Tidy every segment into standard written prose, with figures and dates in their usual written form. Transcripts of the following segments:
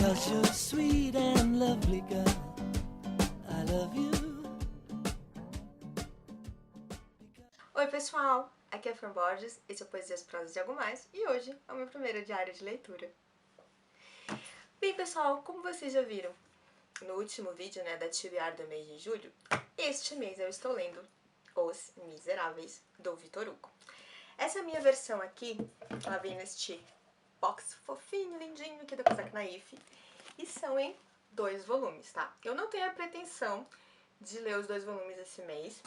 'cause you're sweet and lovely, girl. I love you. Oi pessoal, aqui é a Fran Borges, esse é o Poesias, Prosas e Algo Mais, e hoje é o meu primeiro diário de leitura. Bem pessoal, como vocês já viram no último vídeo, né, da TBR do mês de julho, este mês eu estou lendo Os Miseráveis, do Victor Hugo. Essa é a minha versão aqui, ela vem neste box fofinho, lindinho aqui da Kozak Naif, e são em 2 volumes, tá? Eu não tenho a pretensão de ler os 2 volumes esse mês.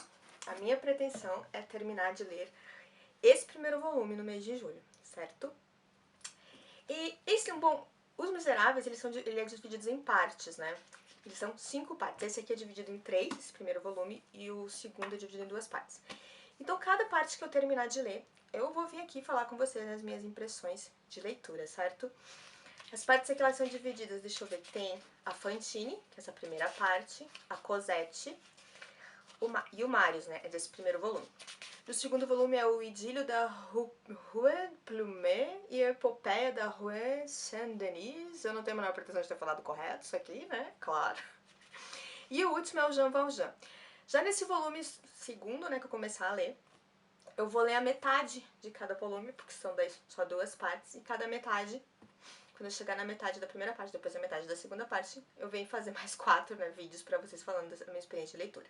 A minha pretensão é terminar de ler esse primeiro volume no mês de julho, certo? E esse Os Miseráveis, ele é dividido em partes, né? Eles são 5 partes. Esse aqui é dividido em 3, esse primeiro volume, e o segundo é dividido em 2 partes. Então, cada parte que eu terminar de ler, eu vou vir aqui falar com vocês as minhas impressões de leitura, certo? As partes aqui, elas são divididas, deixa eu ver, tem a Fantine, que é essa primeira parte, a Cosette, e o Marius, né, é desse primeiro volume. O segundo volume é o Idílio da Rue Plumet e a Epopeia da Rue Saint-Denis. Eu não tenho a menor pretensão de ter falado correto isso aqui, né, claro. E o último é o Jean Valjean. Já nesse volume segundo, né, que eu começar a ler, eu vou ler a metade de cada volume, porque são só 2 partes, e cada metade, quando eu chegar na metade da primeira parte, depois da metade da segunda parte, eu venho fazer mais 4, né, vídeos pra vocês falando da minha experiência de leitura.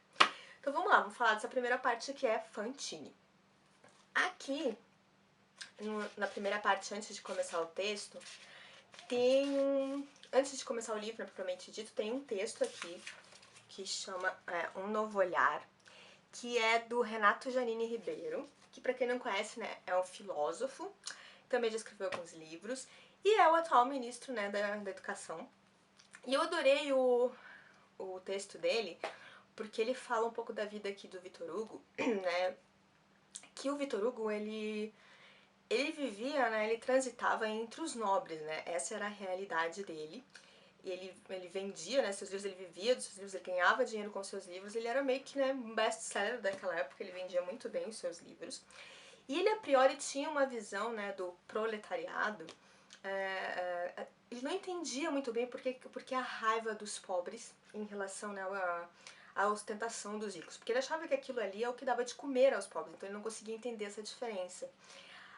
Então vamos lá, vamos falar dessa primeira parte que é Fantine. Aqui, na primeira parte, antes de começar o texto, antes de começar o livro, propriamente dito, tem um texto aqui que chama Um Novo Olhar, que é do Renato Janine Ribeiro, que pra quem não conhece, né, é um filósofo, também já escreveu alguns livros, e é o atual ministro, né, da Educação. E eu adorei o texto dele, porque ele fala um pouco da vida aqui do Victor Hugo, né, que o Victor Hugo, ele vivia, né, ele transitava entre os nobres, né, essa era a realidade dele. Ele vendia, né, seus livros, ele vivia dos seus livros, ele ganhava dinheiro com seus livros, ele era meio que, né, um best-seller daquela época, ele vendia muito bem os seus livros. E ele, a priori, tinha uma visão, né, do proletariado, ele não entendia muito bem porque a raiva dos pobres em relação, né, à ostentação dos ricos, porque ele achava que aquilo ali é o que dava de comer aos pobres, então ele não conseguia entender essa diferença.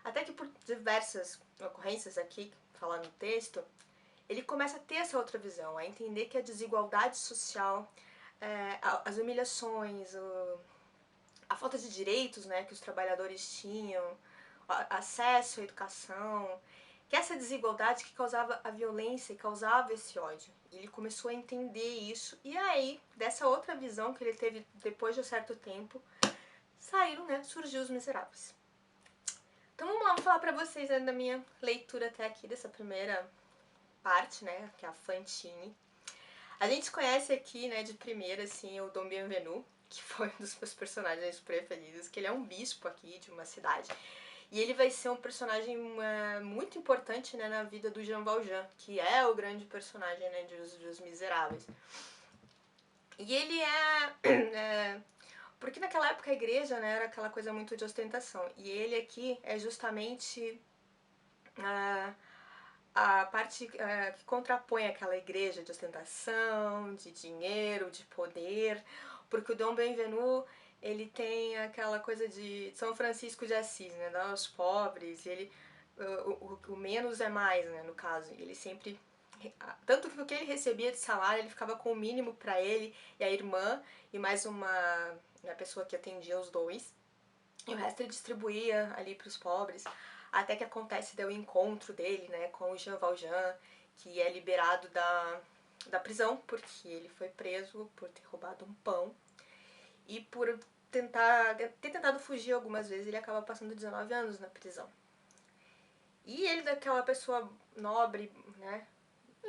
Até que por diversas ocorrências aqui, falando no texto, ele começa a ter essa outra visão, a entender que a desigualdade social, as humilhações, a falta de direitos, né, que os trabalhadores tinham, acesso à educação, que essa desigualdade que causava a violência e causava esse ódio. Ele começou a entender isso, e aí, dessa outra visão que ele teve depois de um certo tempo, surgiu Os Miseráveis. Então vamos lá, vou falar pra vocês, né, da minha leitura até aqui, dessa primeira parte, né, que é a Fantine. A gente conhece aqui, né, de primeira, assim, o Dom Bienvenu, que foi um dos meus personagens preferidos, que ele é um bispo aqui de uma cidade. E ele vai ser um personagem muito importante, né, na vida do Jean Valjean, que é o grande personagem, né, dos Miseráveis. E ele porque naquela época a igreja, né, era aquela coisa muito de ostentação. E ele aqui é justamente a parte que contrapõe aquela igreja de ostentação, de dinheiro, de poder, porque o Dom Bienvenu, ele tem aquela coisa de São Francisco de Assis, né, dar aos pobres, e ele, o menos é mais, né, no caso, ele sempre, tanto que o que ele recebia de salário, ele ficava com o mínimo para ele e a irmã, e mais uma pessoa que atendia os dois, e o resto ele distribuía ali para os pobres, até que acontece o encontro dele, né, com o Jean Valjean, que é liberado da prisão, porque ele foi preso por ter roubado um pão, e por ter tentado fugir algumas vezes, ele acaba passando 19 anos na prisão. E ele, daquela pessoa nobre, né,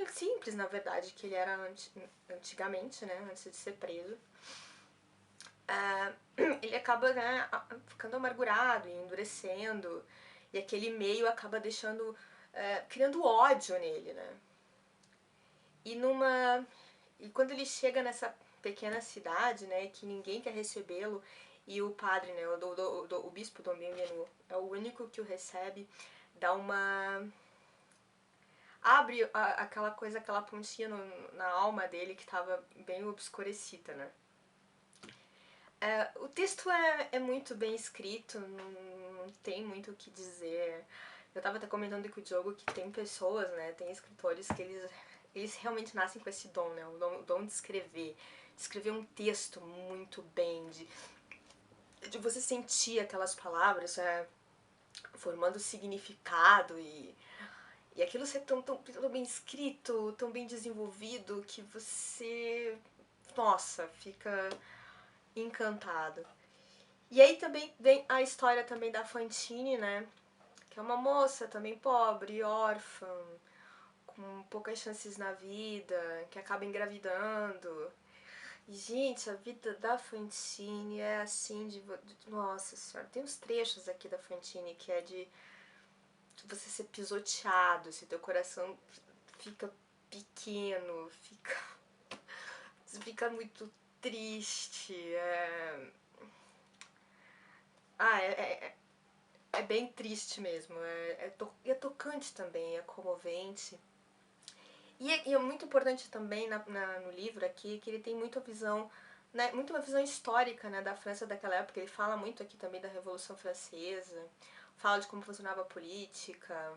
simples na verdade, que ele era antigamente, né, antes de ser preso, ele acaba, né, ficando amargurado e endurecendo, e aquele meio acaba deixando, criando ódio nele, né. E quando ele chega nessa pequena cidade, né, que ninguém quer recebê-lo, e o padre, né, o bispo Dom Bienvenu é o único que o recebe, dá uma... abre aquela coisa, aquela pontinha na alma dele que tava bem obscurecida, né? O texto é muito bem escrito, não tem muito o que dizer. Eu tava até comentando com o Diogo que tem pessoas, né, tem escritores que eles realmente nascem com esse dom, né, o dom de escrever um texto muito bem, de você sentir aquelas palavras formando significado e aquilo ser tão bem escrito, tão bem desenvolvido que você, nossa, fica encantado. E aí também vem a história também da Fantine, né? Que é uma moça também pobre, órfã, com poucas chances na vida, que acaba engravidando. E, gente, a vida da Fantine é assim nossa senhora, tem uns trechos aqui da Fantine que é de você ser pisoteado, se teu coração fica pequeno, fica muito triste. É bem triste mesmo. É tocante também, é comovente. E é muito importante também no livro aqui que ele tem muita visão, né, muito uma visão histórica, né, da França daquela época. Ele fala muito aqui também da Revolução Francesa, fala de como funcionava a política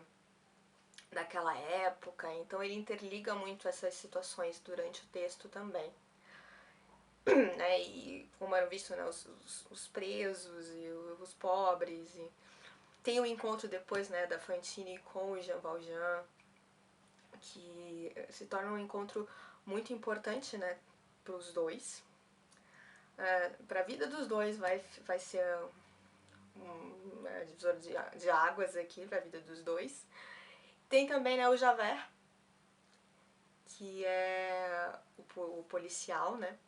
daquela época. Então ele interliga muito essas situações durante o texto também. Né, e como eram vistos, né, os presos e os pobres. E tem o encontro depois, né, da Fantine com o Jean Valjean, que se torna um encontro muito importante, né, para os dois. Para a vida dos dois vai ser um divisor de águas aqui para a vida dos dois. Tem também, né, o Javert, que é o policial, né,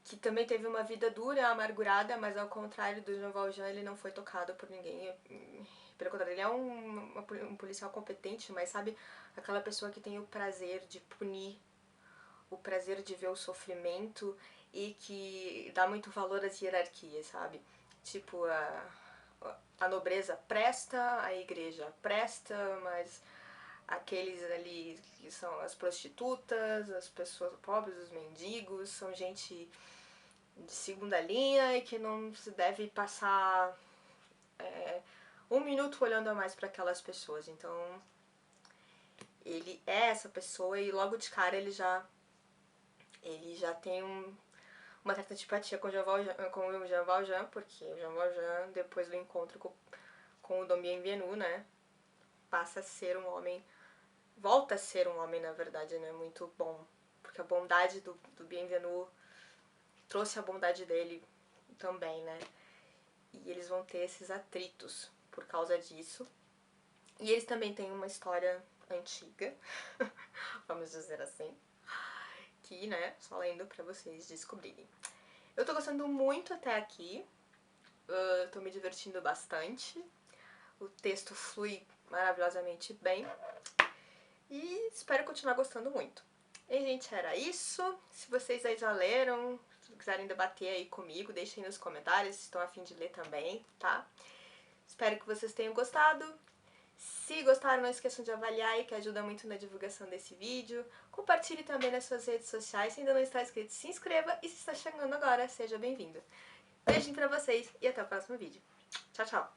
que também teve uma vida dura, amargurada, mas ao contrário do Jean Valjean, ele não foi tocado por ninguém. Pelo contrário, ele é um policial competente, mas sabe, aquela pessoa que tem o prazer de punir, o prazer de ver o sofrimento e que dá muito valor às hierarquias, sabe? Tipo, a nobreza presta, a igreja presta, mas aqueles ali que são as prostitutas, as pessoas pobres, os mendigos, são gente de segunda linha e que não se deve passar um minuto olhando a mais para aquelas pessoas. Então, ele é essa pessoa e logo de cara ele já tem uma certa antipatia com o Jean Valjean, porque o Jean Valjean, depois do encontro com o Dom Bienvenu, né, passa a ser um homem, volta a ser um homem, na verdade, né, muito bom, porque a bondade do Bienvenu trouxe a bondade dele também, né, e eles vão ter esses atritos por causa disso. E eles também têm uma história antiga, vamos dizer assim, que, né, só lendo pra vocês descobrirem. Eu tô gostando muito até aqui, tô me divertindo bastante, o texto flui maravilhosamente bem e espero continuar gostando muito. E, gente, era isso. Se vocês aí já leram, se quiserem debater aí comigo, deixem nos comentários se estão a fim de ler também, tá? Espero que vocês tenham gostado. Se gostaram, não esqueçam de avaliar aí, que ajuda muito na divulgação desse vídeo. Compartilhe também nas suas redes sociais. Se ainda não está inscrito, se inscreva. E se está chegando agora, seja bem-vindo. Beijinho pra vocês e até o próximo vídeo. Tchau, tchau!